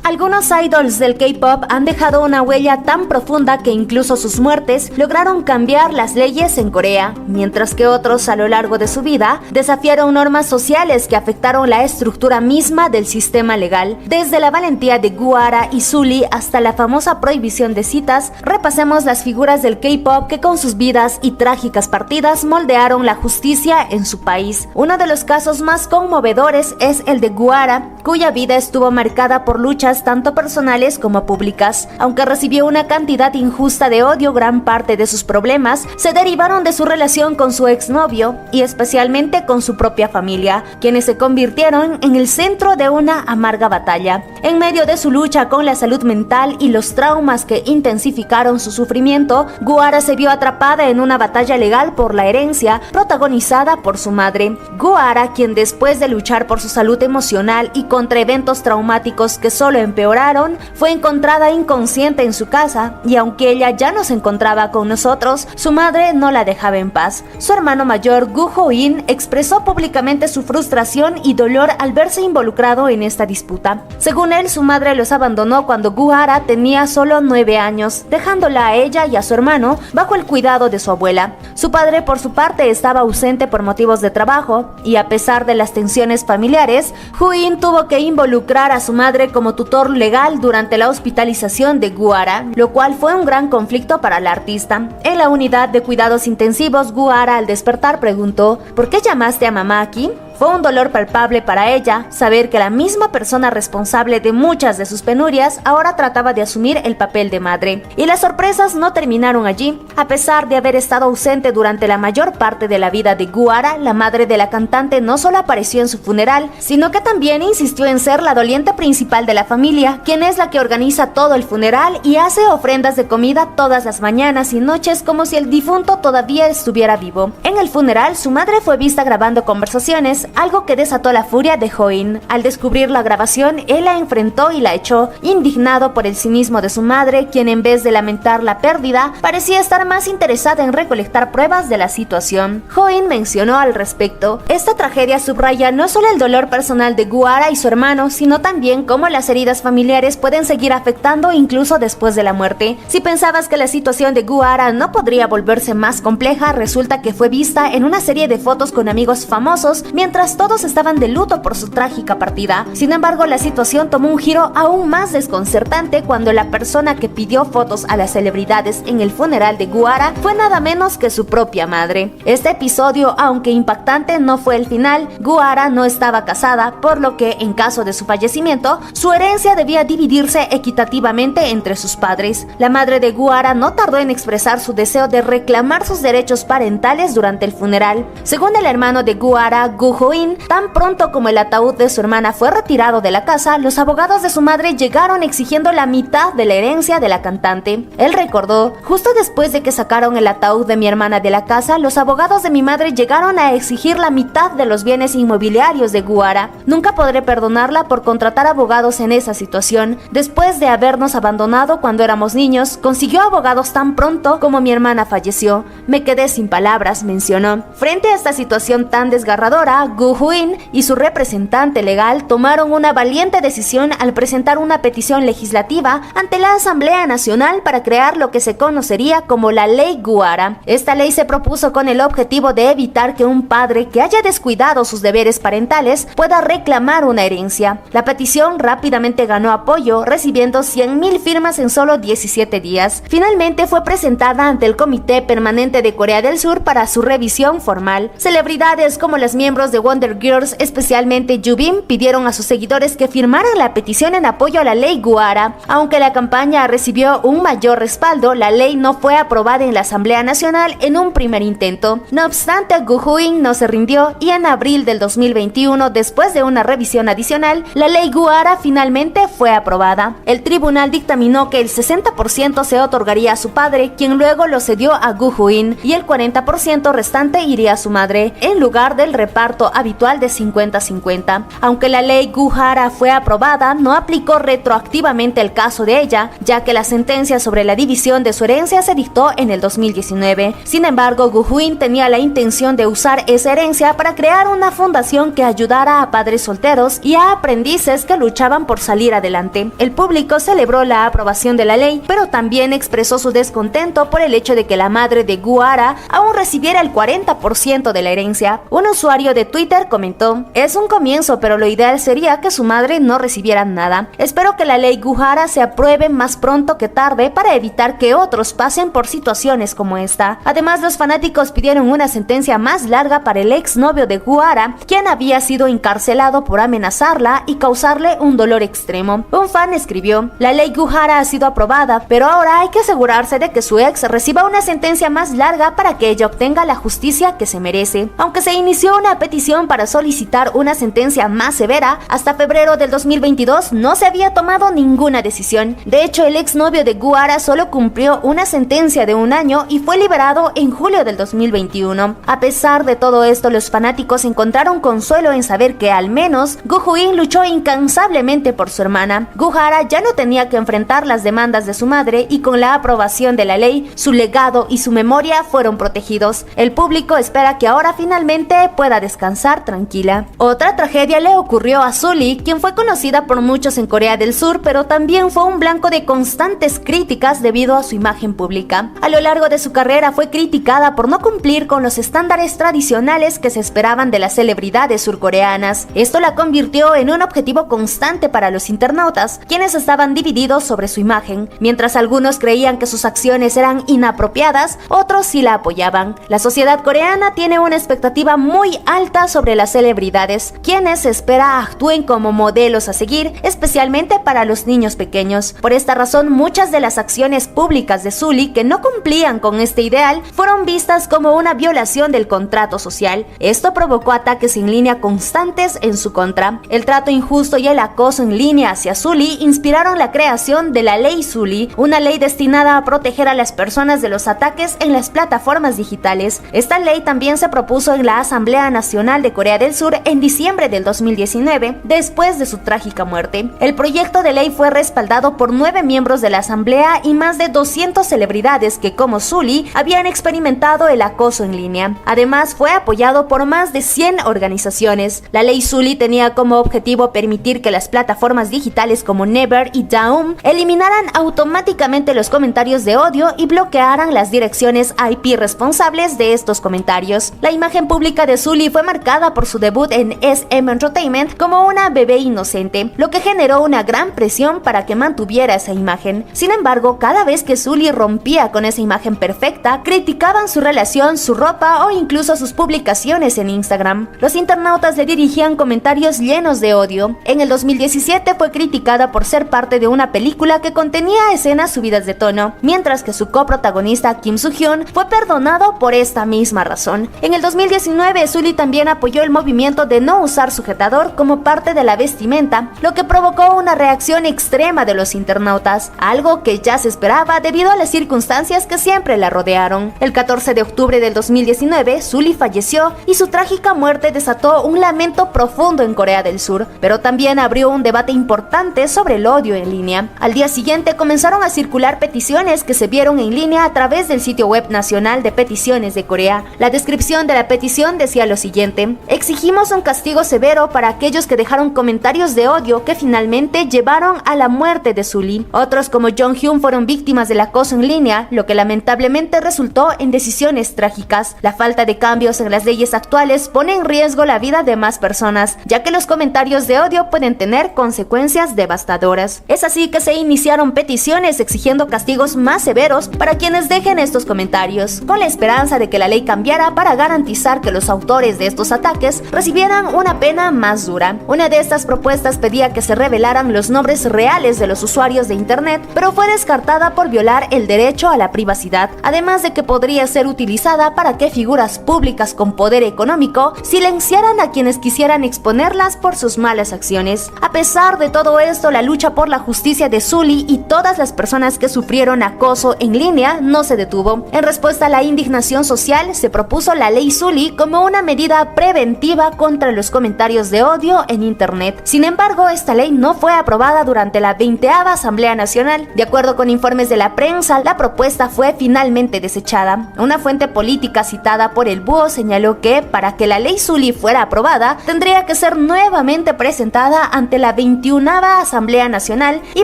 Algunos idols del K-pop han dejado una huella tan profunda que incluso sus muertes lograron cambiar las leyes en Corea, mientras que otros a lo largo de su vida desafiaron normas sociales que afectaron la estructura misma del sistema legal. Desde la valentía de Gu-ara y Sulli hasta la famosa prohibición de citas, repasemos las figuras del K-pop que con sus vidas y trágicas partidas moldearon la justicia en su país. Uno de los casos más conmovedores es el de Gu-ara, cuya vida estuvo marcada por luchas tanto personales como públicas. Aunque recibió una cantidad injusta de odio, gran parte de sus problemas se derivaron de su relación con su exnovio y especialmente con su propia familia, quienes se convirtieron en el centro de una amarga batalla. En medio de su lucha con la salud mental y los traumas que intensificaron su sufrimiento, Gu-ara se vio atrapada en una batalla legal por la herencia protagonizada por su madre. Gu-ara, quien después de luchar por su salud emocional y contra eventos traumáticos que solo empeoraron, fue encontrada inconsciente en su casa, y aunque ella ya no se encontraba con nosotros, su madre no la dejaba en paz. Su hermano mayor, Gu Ho-in, expresó públicamente su frustración y dolor al verse involucrado en esta disputa. Según él, su madre los abandonó cuando Gu-ara tenía solo 9 años, dejándola a ella y a su hermano bajo el cuidado de su abuela. Su padre, por su parte, estaba ausente por motivos de trabajo, y a pesar de las tensiones familiares, Ho-in tuvo que involucrar a su madre como tutor legal durante la hospitalización de Gu-ara, lo cual fue un gran conflicto para la artista. En la unidad de cuidados intensivos, Gu-ara al despertar preguntó: ¿por qué llamaste a mamá aquí? Fue un dolor palpable para ella saber que la misma persona responsable de muchas de sus penurias ahora trataba de asumir el papel de madre. Y las sorpresas no terminaron allí. A pesar de haber estado ausente durante la mayor parte de la vida de Gu-ara, la madre de la cantante no solo apareció en su funeral, sino que también insistió en ser la doliente principal de la familia, quien es la que organiza todo el funeral y hace ofrendas de comida todas las mañanas y noches como si el difunto todavía estuviera vivo. En el funeral, su madre fue vista grabando conversaciones, algo que desató la furia de Ho-in. Al descubrir la grabación, él la enfrentó y la echó, indignado por el cinismo de su madre, quien en vez de lamentar la pérdida, parecía estar más interesada en recolectar pruebas de la situación. Ho-in mencionó al respecto: esta tragedia subraya no solo el dolor personal de Gu-ara y su hermano, sino también cómo las heridas familiares pueden seguir afectando incluso después de la muerte. Si pensabas que la situación de Gu-ara no podría volverse más compleja, resulta que fue vista en una serie de fotos con amigos famosos mientras todos estaban de luto por su trágica partida. Sin embargo, la situación tomó un giro aún más desconcertante cuando la persona que pidió fotos a las celebridades en el funeral de Gu-ara fue nada menos que su propia madre. Este episodio, aunque impactante, no fue el final. Gu-ara no estaba casada, por lo que, en caso de su fallecimiento, su herencia debía dividirse equitativamente entre sus padres. La madre de Gu-ara no tardó en expresar su deseo de reclamar sus derechos parentales durante el funeral. Según el hermano de Gu-ara, Gu Ho-in, tan pronto como el ataúd de su hermana fue retirado de la casa, los abogados de su madre llegaron exigiendo la mitad de la herencia de la cantante. Él recordó: justo después de que sacaron el ataúd de mi hermana de la casa, los abogados de mi madre llegaron a exigir la mitad de los bienes inmobiliarios de Gu-ara. Nunca podré perdonarla por contratar abogados en esa situación. Después de habernos abandonado cuando éramos niños, consiguió abogados tan pronto como mi hermana falleció. Me quedé sin palabras, mencionó. Frente a esta situación tan desgarradora, Gu Ho-in y su representante legal tomaron una valiente decisión al presentar una petición legislativa ante la Asamblea Nacional para crear lo que se conocería como la Ley Gu-ara. Esta ley se propuso con el objetivo de evitar que un padre que haya descuidado sus deberes parentales pueda reclamar una herencia. La petición rápidamente ganó apoyo, recibiendo 100.000 firmas en solo 17 días. Finalmente fue presentada ante el Comité Permanente de Corea del Sur para su revisión formal. Celebridades como las miembros de Wonder Girls, especialmente Yubin, pidieron a sus seguidores que firmaran la petición en apoyo a la Ley Gu-ara. Aunque la campaña recibió un mayor respaldo, la ley no fue aprobada en la Asamblea Nacional en un primer intento. No obstante, Gu Ho-in no se rindió y en abril del 2021, después de una revisión adicional, la Ley Gu-ara finalmente fue aprobada. El tribunal dictaminó que el 60% se otorgaría a su padre, quien luego lo cedió a Gu Ho-in, y el 40% restante iría a su madre. En lugar del reparto uso habitual de 50-50. Aunque la ley Guhara fue aprobada, no aplicó retroactivamente el caso de ella, ya que la sentencia sobre la división de su herencia se dictó en el 2019. Sin embargo, Gu Huin tenía la intención de usar esa herencia para crear una fundación que ayudara a padres solteros y a aprendices que luchaban por salir adelante. El público celebró la aprobación de la ley, pero también expresó su descontento por el hecho de que la madre de Guhara aún recibiera el 40% de la herencia. Un usuario de Twitter comentó: "Es un comienzo, pero lo ideal sería que su madre no recibiera nada. Espero que la ley Guhara se apruebe más pronto que tarde para evitar que otros pasen por situaciones como esta". Además, los fanáticos pidieron una sentencia más larga para el exnovio de Guhara, quien había sido encarcelado por amenazarla y causarle un dolor extremo. Un fan escribió: "La ley Guhara ha sido aprobada, pero ahora hay que asegurarse de que su ex reciba una sentencia más larga para que ella obtenga la justicia que se merece". Aunque se inició una petición para solicitar una sentencia más severa, hasta febrero del 2022 no se había tomado ninguna decisión. De hecho, el exnovio de Guhara solo cumplió una sentencia de 1 año y fue liberado en julio del 2021. A pesar de todo esto, los fanáticos encontraron consuelo en saber que al menos Gu Huin luchó incansablemente por su hermana. Guhara ya no tenía que enfrentar las demandas de su madre y con la aprobación de la ley, su legado y su memoria fueron protegidos. El público espera que ahora finalmente pueda descansar tranquila. Otra tragedia le ocurrió a Sulli, quien fue conocida por muchos en Corea del Sur, pero también fue un blanco de constantes críticas debido a su imagen pública. A lo largo de su carrera fue criticada por no cumplir con los estándares tradicionales que se esperaban de las celebridades surcoreanas. Esto la convirtió en un objetivo constante para los internautas, quienes estaban divididos sobre su imagen. Mientras algunos creían que sus acciones eran inapropiadas, otros sí la apoyaban. La sociedad coreana tiene una expectativa muy alta sobre las celebridades, quienes se espera actúen como modelos a seguir, especialmente para los niños pequeños. Por esta razón, muchas de las acciones públicas de Sulli que no cumplían con este ideal fueron vistas como una violación del contrato social. Esto provocó ataques en línea constantes en su contra. El trato injusto y el acoso en línea hacia Sulli inspiraron la creación de la Ley Sulli, una ley destinada a proteger a las personas de los ataques en las plataformas digitales. Esta ley también se propuso en la Asamblea Nacional de Corea del Sur en diciembre del 2019, después de su trágica muerte. El proyecto de ley fue respaldado por 9 miembros de la Asamblea y más de 200 celebridades que, como Sulli, habían experimentado el acoso en línea. Además, fue apoyado por más de 100 organizaciones. La ley Sulli tenía como objetivo permitir que las plataformas digitales como Never y Daum eliminaran automáticamente los comentarios de odio y bloquearan las direcciones IP responsables de estos comentarios. La imagen pública de Sulli fue marcada por su debut en SM Entertainment como una bebé inocente, lo que generó una gran presión para que mantuviera esa imagen. Sin embargo, cada vez que Sulli rompía con esa imagen perfecta, criticaban su relación, su ropa o incluso sus publicaciones en Instagram. Los internautas le dirigían comentarios llenos de odio. En el 2017 fue criticada por ser parte de una película que contenía escenas subidas de tono, mientras que su coprotagonista Kim Soo-hyun fue perdonado por esta misma razón. En el 2019, Sulli también apoyó el movimiento de no usar sujetador como parte de la vestimenta, lo que provocó una reacción extrema de los internautas, algo que ya se esperaba debido a las circunstancias que siempre la rodearon. El 14 de octubre del 2019, Sulli falleció y su trágica muerte desató un lamento profundo en Corea del Sur, pero también abrió un debate importante sobre el odio en línea. Al día siguiente comenzaron a circular peticiones que se vieron en línea a través del sitio web nacional de peticiones de Corea. La descripción de la petición decía lo siguiente: "Exigimos un castigo severo para aquellos que dejaron comentarios de odio que finalmente llevaron a la muerte de Sulli. Otros como Jonghyun fueron víctimas del acoso en línea, lo que lamentablemente resultó en decisiones trágicas. La falta de cambios en las leyes actuales pone en riesgo la vida de más personas, ya que los comentarios de odio pueden tener consecuencias devastadoras". Es así que se iniciaron peticiones exigiendo castigos más severos para quienes dejen estos comentarios, con la esperanza de que la ley cambiara para garantizar que los autores de estos ataques recibieran una pena más dura. Una de estas propuestas pedía que se revelaran los nombres reales de los usuarios de internet, pero fue descartada por violar el derecho a la privacidad, además de que podría ser utilizada para que figuras públicas con poder económico silenciaran a quienes quisieran exponerlas por sus malas acciones. A pesar de todo esto, la lucha por la justicia de Sulli y todas las personas que sufrieron acoso en línea no se detuvo. En respuesta a la indignación social, se propuso la Ley Sulli como una medida preventiva contra los comentarios de odio en Internet. Sin embargo, esta ley no fue aprobada durante la 20ª Asamblea Nacional. De acuerdo con informes de la prensa, la propuesta fue finalmente desechada. Una fuente política citada por el Búho señaló que, para que la ley Zully fuera aprobada, tendría que ser nuevamente presentada ante la 21ª Asamblea Nacional y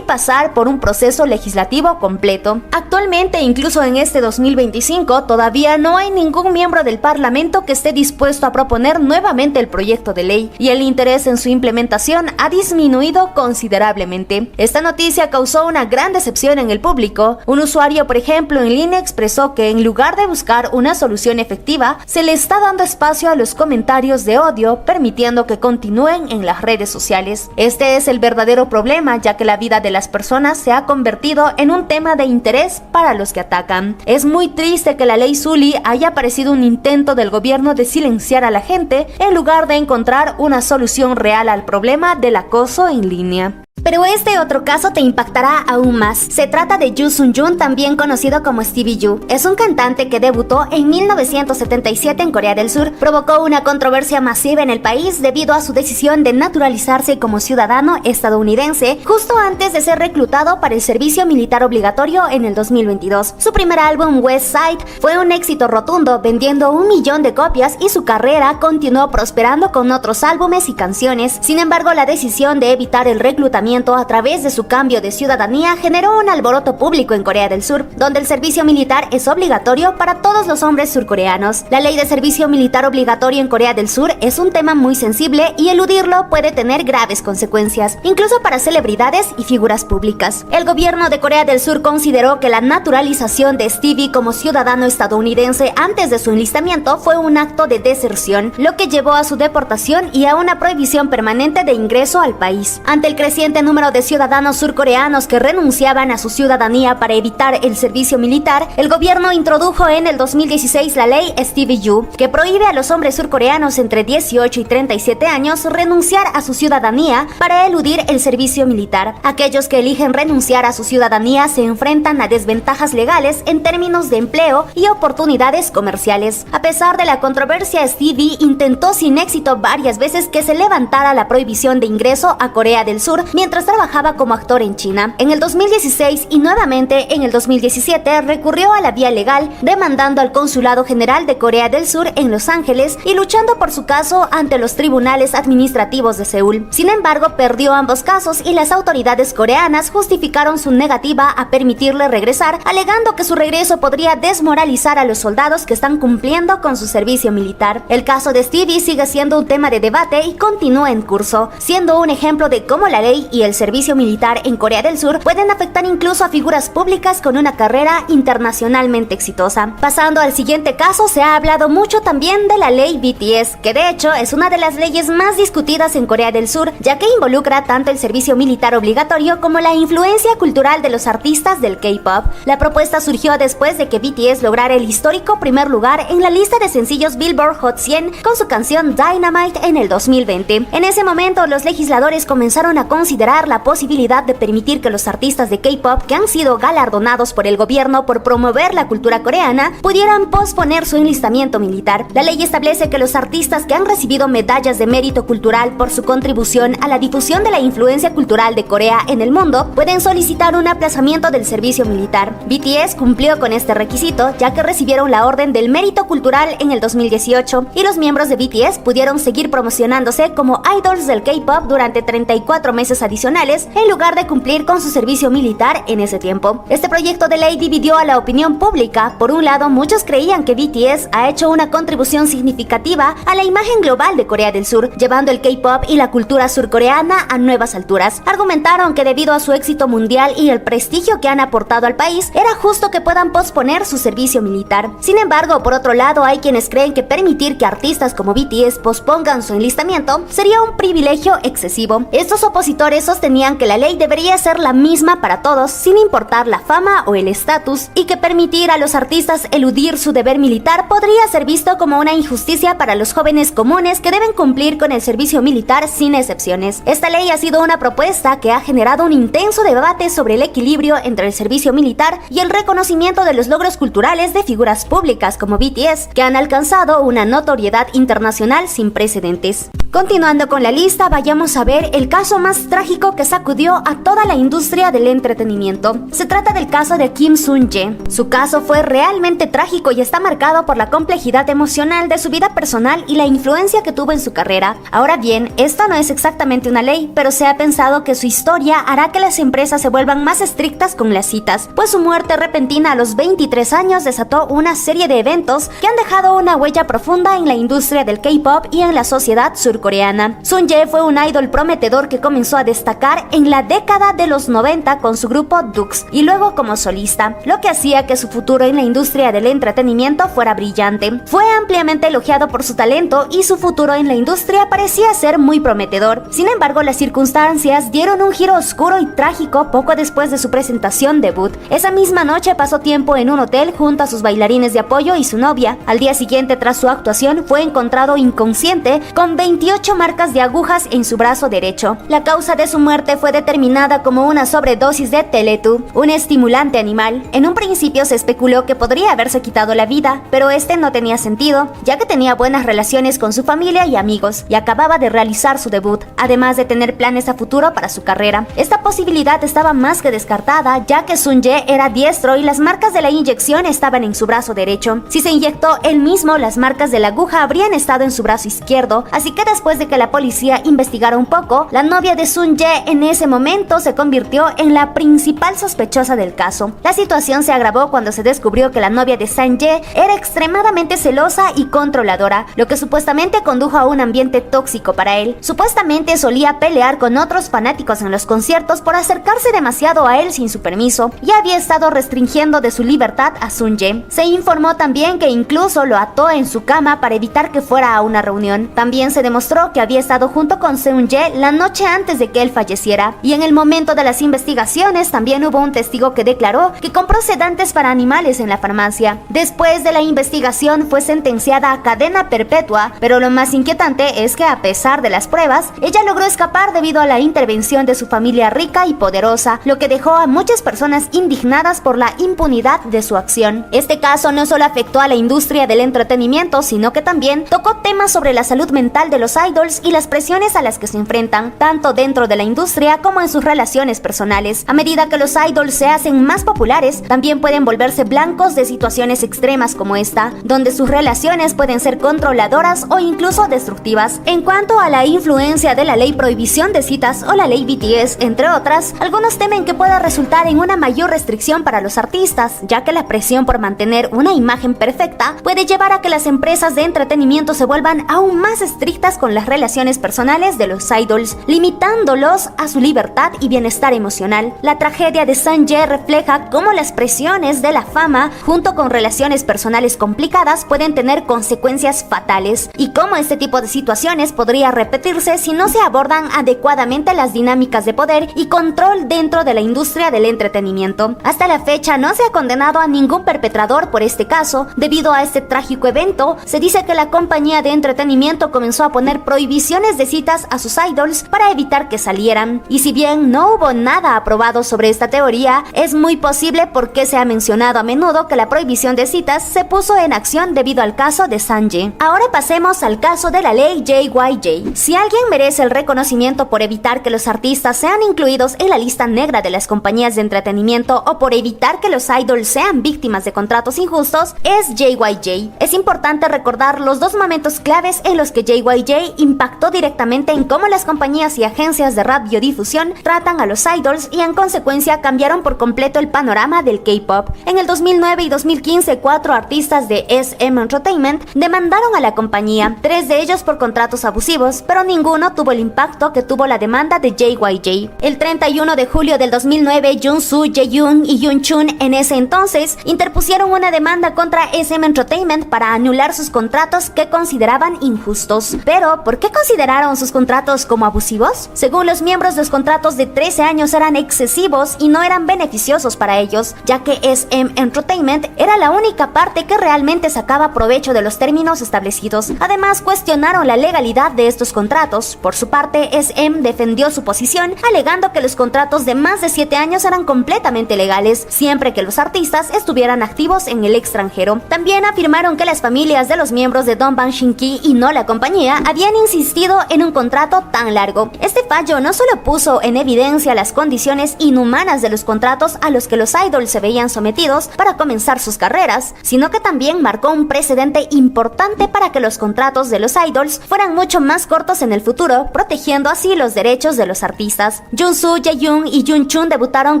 pasar por un proceso legislativo completo. Actualmente, incluso en este 2025, todavía no hay ningún miembro del Parlamento que esté dispuesto a proponer nuevamente el proyecto de ley, y el interés en su implementación ha disminuido considerablemente. Esta noticia causó una gran decepción en el público. Un usuario, por ejemplo, en línea expresó que en lugar de buscar una solución efectiva, se le está dando espacio a los comentarios de odio, permitiendo que continúen en las redes sociales. Este es el verdadero problema, ya que la vida de las personas se ha convertido en un tema de interés para los que atacan. Es muy triste que la ley Zully haya parecido un intento del gobierno de silenciar a la gente en lugar de encontrar una solución real al problema del acoso en línea. Pero este otro caso te impactará aún más. Se trata de Yoo Sun-yoon, también conocido como Stevie Yoo. Es un cantante que debutó en 1977 en Corea del Sur. Provocó una controversia masiva en el país debido a su decisión de naturalizarse como ciudadano estadounidense justo antes de ser reclutado para el servicio militar obligatorio en el 2022. Su primer álbum, West Side, fue un éxito rotundo, vendiendo 1 millón de copias, y su carrera continuó prosperando con otros álbumes y canciones. Sin embargo, la decisión de evitar el reclutamiento a través de su cambio de ciudadanía generó un alboroto público en Corea del Sur, donde el servicio militar es obligatorio para todos los hombres surcoreanos. La ley de servicio militar obligatorio en Corea del Sur es un tema muy sensible y eludirlo puede tener graves consecuencias, incluso para celebridades y figuras públicas. El gobierno de Corea del Sur consideró que la naturalización de Stevie como ciudadano estadounidense antes de su enlistamiento fue un acto de deserción, lo que llevó a su deportación y a una prohibición permanente de ingreso al país. Ante el creciente número de ciudadanos surcoreanos que renunciaban a su ciudadanía para evitar el servicio militar, el gobierno introdujo en el 2016 la ley Stevie Yoo, que prohíbe a los hombres surcoreanos entre 18 y 37 años renunciar a su ciudadanía para eludir el servicio militar. Aquellos que eligen renunciar a su ciudadanía se enfrentan a desventajas legales en términos de empleo y oportunidades comerciales. A pesar de la controversia, Stevie intentó sin éxito varias veces que se levantara la prohibición de ingreso a Corea del Sur mientras trabajaba como actor en China. En el 2016 y nuevamente en el 2017 recurrió a la vía legal, demandando al Consulado General de Corea del Sur en Los Ángeles y luchando por su caso ante los tribunales administrativos de Seúl. Sin embargo, perdió ambos casos y las autoridades coreanas justificaron su negativa a permitirle regresar, alegando que su regreso podría desmoralizar a los soldados que están cumpliendo con su servicio militar. El caso de Stevie sigue siendo un tema de debate y continúa en curso, siendo un ejemplo de cómo la ley y el servicio militar en Corea del Sur pueden afectar incluso a figuras públicas con una carrera internacionalmente exitosa. Pasando al siguiente caso, se ha hablado mucho también de la ley BTS, que de hecho es una de las leyes más discutidas en Corea del Sur, ya que involucra tanto el servicio militar obligatorio como la influencia cultural de los artistas del K-pop. La propuesta surgió después de que BTS lograra el histórico primer lugar en la lista de sencillos Billboard Hot 100 con su canción Dynamite en el 2020. En ese momento, los legisladores comenzaron a considerar la posibilidad de permitir que los artistas de K-pop que han sido galardonados por el gobierno por promover la cultura coreana pudieran posponer su enlistamiento militar. La ley establece que los artistas que han recibido medallas de mérito cultural por su contribución a la difusión de la influencia cultural de Corea en el mundo pueden solicitar un aplazamiento del servicio militar. BTS cumplió con este requisito, ya que recibieron la Orden del Mérito Cultural en el 2018 y los miembros de BTS pudieron seguir promocionándose como idols del K-pop durante 34 meses adicionales en lugar de cumplir con su servicio militar en ese tiempo. Este proyecto de ley dividió a la opinión pública. Por un lado, muchos creían que BTS ha hecho una contribución significativa a la imagen global de Corea del Sur, llevando el K-pop y la cultura surcoreana a nuevas alturas. Argumentaron que debido a su éxito mundial y el prestigio que han aportado al país, era justo que puedan posponer su servicio militar. Sin embargo, por otro lado, hay quienes creen que permitir que artistas como BTS pospongan su enlistamiento sería un privilegio excesivo. Estos opositores padres sostenían que la ley debería ser la misma para todos, sin importar la fama o el estatus, y que permitir a los artistas eludir su deber militar podría ser visto como una injusticia para los jóvenes comunes que deben cumplir con el servicio militar sin excepciones. Esta ley ha sido una propuesta que ha generado un intenso debate sobre el equilibrio entre el servicio militar y el reconocimiento de los logros culturales de figuras públicas como BTS, que han alcanzado una notoriedad internacional sin precedentes. Continuando con la lista, vayamos a ver el caso más trágico que sacudió a toda la industria del entretenimiento. Se trata del caso de Kim Sun-jae. Su caso fue realmente trágico y está marcado por la complejidad emocional de su vida personal y la influencia que tuvo en su carrera. Ahora bien, esto no es exactamente una ley, pero se ha pensado que su historia hará que las empresas se vuelvan más estrictas con las citas, pues su muerte repentina a los 23 años desató una serie de eventos que han dejado una huella profunda en la industria del K-pop y en la sociedad surcoreana. Sun-jae fue un idol prometedor que comenzó a destacar en la década de los 90 con su grupo Dux y luego como solista, lo que hacía que su futuro en la industria del entretenimiento fuera brillante. Fue ampliamente elogiado por su talento y su futuro en la industria parecía ser muy prometedor. Sin embargo, las circunstancias dieron un giro oscuro y trágico poco después de su presentación debut. Esa misma noche pasó tiempo en un hotel junto a sus bailarines de apoyo y su novia. Al día siguiente, tras su actuación, fue encontrado inconsciente con 28 marcas de agujas en su brazo derecho. La causa de su muerte fue determinada como una sobredosis de Teletu, un estimulante animal. En un principio se especuló que podría haberse quitado la vida, pero este no tenía sentido, ya que tenía buenas relaciones con su familia y amigos y acababa de realizar su debut, además de tener planes a futuro para su carrera. Esta posibilidad estaba más que descartada, ya que Sun-jae era diestro y las marcas de la inyección estaban en su brazo derecho. Si se inyectó él mismo, las marcas de la aguja habrían estado en su brazo izquierdo, así que después de que la policía investigara un poco, la novia de Sun-jae en ese momento se convirtió en la principal sospechosa del caso. La situación se agravó cuando se descubrió que la novia de Sun-jae era extremadamente celosa y controladora, lo que supuestamente condujo a un ambiente tóxico para él. Supuestamente solía pelear con otros fanáticos en los conciertos por acercarse demasiado a él sin su permiso y había estado restringiendo de su libertad a Sun-jae. Se informó también que incluso lo ató en su cama para evitar que fuera a una reunión. También se demostró que había estado junto con Sun-jae la noche antes de que él falleciera, y en el momento de las investigaciones también hubo un testigo que declaró que compró sedantes para animales en la farmacia. Después de la investigación fue sentenciada a cadena perpetua, pero lo más inquietante es que a pesar de las pruebas, ella logró escapar debido a la intervención de su familia rica y poderosa, lo que dejó a muchas personas indignadas por la impunidad de su acción. Este caso no solo afectó a la industria del entretenimiento, sino que también tocó temas sobre la salud mental de los idols y las presiones a las que se enfrentan, tanto dentro de la industria como en sus relaciones personales. A medida que los idols se hacen más populares, también pueden volverse blancos de situaciones extremas como esta, donde sus relaciones pueden ser controladoras o incluso destructivas. En cuanto a la influencia de la ley prohibición de citas o la ley BTS, entre otras, algunos temen que pueda resultar en una mayor restricción para los artistas, ya que la presión por mantener una imagen perfecta puede llevar a que las empresas de entretenimiento se vuelvan aún más estrictas con las relaciones personales de los idols, limitándolos a su libertad y bienestar emocional. La tragedia de Sun-jae refleja cómo las presiones de la fama, junto con relaciones personales complicadas, pueden tener consecuencias fatales, y cómo este tipo de situaciones podría repetirse si no se abordan adecuadamente las dinámicas de poder y control dentro de la industria del entretenimiento. Hasta la fecha no se ha condenado a ningún perpetrador por este caso. Debido a este trágico evento, se dice que la compañía de entretenimiento comenzó a poner prohibiciones de citas a sus idols para evitar que salieran. Y si bien no hubo nada aprobado sobre esta teoría, es muy posible porque se ha mencionado a menudo que la prohibición de citas se puso en acción debido al caso de Sun-jae. Ahora pasemos al caso de la ley JYJ. Si alguien merece el reconocimiento por evitar que los artistas sean incluidos en la lista negra de las compañías de entretenimiento o por evitar que los idols sean víctimas de contratos injustos, es JYJ. Es importante recordar los dos momentos claves en los que JYJ impactó directamente en cómo las compañías y agencias de radiodifusión tratan a los idols y en consecuencia cambiaron por completo el panorama del K-pop. En el 2009 y 2015, 4 artistas de SM Entertainment demandaron a la compañía, 3 de ellos por contratos abusivos, pero ninguno tuvo el impacto que tuvo la demanda de JYJ. El 31 de julio del 2009, Jungsu, Jaehyun y Jungchun, en ese entonces, interpusieron una demanda contra SM Entertainment para anular sus contratos que consideraban injustos. Pero Pero, ¿por qué consideraron sus contratos como abusivos? Según los miembros, los contratos de 13 años eran excesivos y no eran beneficiosos para ellos, ya que SM Entertainment era la única parte que realmente sacaba provecho de los términos establecidos. Además, cuestionaron la legalidad de estos contratos. Por su parte, SM defendió su posición, alegando que los contratos de más de 7 años eran completamente legales, siempre que los artistas estuvieran activos en el extranjero. También afirmaron que las familias de los miembros de Dongbang Shin-ki y no la compañía habían insistido en un contrato tan largo. Este fallo no solo puso en evidencia las condiciones inhumanas de los contratos a los que los idols se veían sometidos para comenzar sus carreras, sino que también marcó un precedente importante para que los contratos de los idols fueran mucho más cortos en el futuro, protegiendo así los derechos de los artistas. Jungsu, Jaehyun y Jungchun debutaron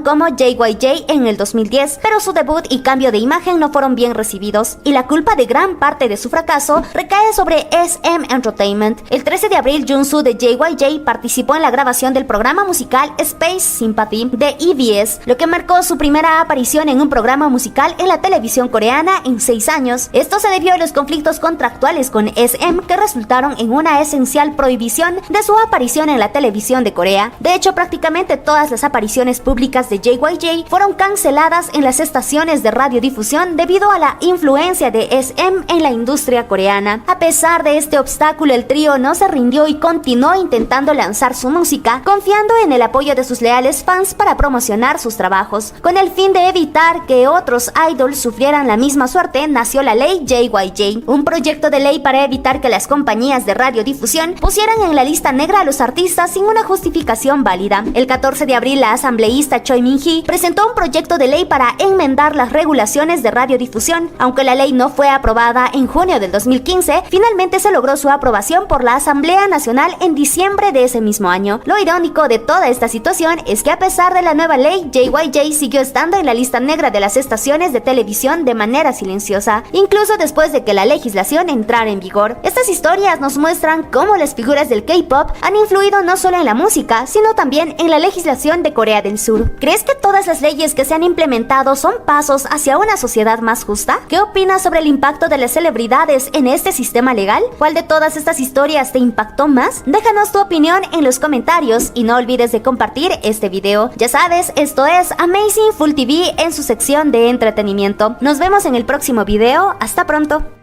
como JYJ en el 2010, pero su debut y cambio de imagen no fueron bien recibidos, y la culpa de gran parte de su fracaso recae sobre SM Entertainment. El 13 de abril, Jungsu de JYJ participó en la grabación del programa musical Space Sympathy de EBS, lo que marcó su primera aparición en un programa musical en la televisión coreana en 6 años. Esto se debió a los conflictos contractuales con SM que resultaron en una esencial prohibición de su aparición en la televisión de Corea. De hecho, prácticamente todas las apariciones públicas de JYJ fueron canceladas en las estaciones de radiodifusión debido a la influencia de SM en la industria coreana. A pesar de este obstáculo, el trío no se rindió y continuó intentando lanzar su música, confiando en el apoyo de sus leales fans para promocionar sus trabajos. Con el fin de evitar que otros idols sufrieran la misma suerte, nació la ley JYJ, un proyecto de ley para evitar que las compañías de radiodifusión pusieran en la lista negra a los artistas sin una justificación válida. El 14 de abril, la asambleísta Choi Min-hee presentó un proyecto de ley para enmendar las regulaciones de radiodifusión. Aunque la ley no fue aprobada en junio del 2015, finalmente se logró su aprobación por la Asamblea Nacional en diciembre de ese mismo año. Lo irónico de toda esta situación es que a pesar de la nueva ley, JYJ siguió estando en la lista negra de las estaciones de televisión de manera silenciosa, incluso después de que la legislación entrara en vigor. Estas historias nos muestran cómo las figuras del K-pop han influido no solo en la música, sino también en la legislación de Corea del Sur. ¿Crees que todas las leyes que se han implementado son pasos hacia una sociedad más justa? ¿Qué opinas sobre el impacto de las celebridades en este sistema legal? ¿Cuál de todas estas historias te impactó más? Déjanos tu opinión en los comentarios y no olvides de compartir este video. Ya sabes, esto es Amazing Full TV en su sección de entretenimiento. Nos vemos en el próximo video. Hasta pronto.